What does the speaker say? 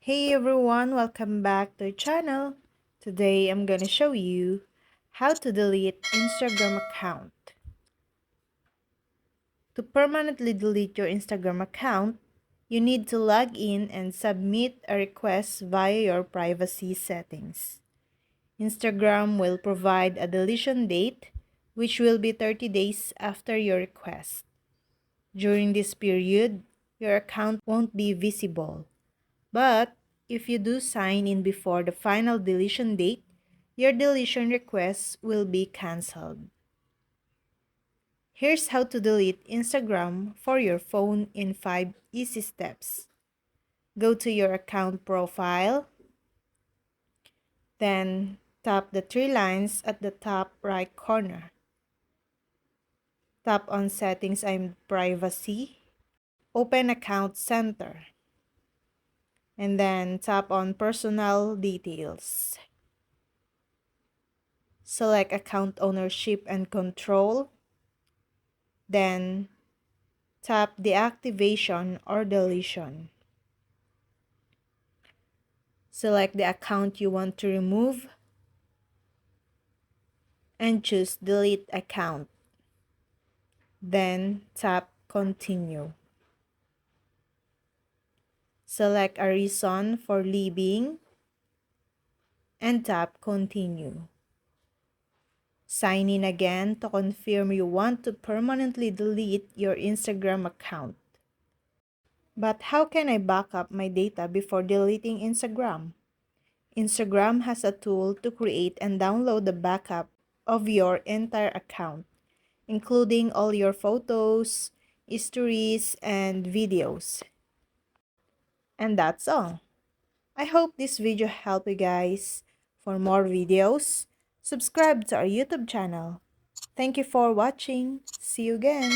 Hey everyone, welcome back to our channel. Today I'm gonna show you how to delete Instagram account. To permanently delete your Instagram account, you need to log in and submit a request via your privacy settings. Instagram will provide a deletion date, which will be 30 days after your request. During this period, your account won't be visible. But if you do sign in before the final deletion date, your deletion request will be cancelled. Here's how to delete Instagram for your phone in 5 easy steps. Go to your account profile, then tap the three lines at the top right corner. Tap on Settings and Privacy. Open Account Center. And then tap on Personal Details. Select Account Ownership and Control. Then tap Deactivation or Deletion. Select the account you want to remove and choose Delete Account. Then tap Continue. Select a reason for leaving and tap Continue. Sign in again to confirm you want to permanently delete your Instagram account. But how can I back up my data before deleting Instagram? Instagram has a tool to create and download the backup of your entire account, including all your photos, histories, and videos. And that's all. I hope this video helped you guys. For more videos, subscribe to our YouTube channel. Thank you for watching. See you again.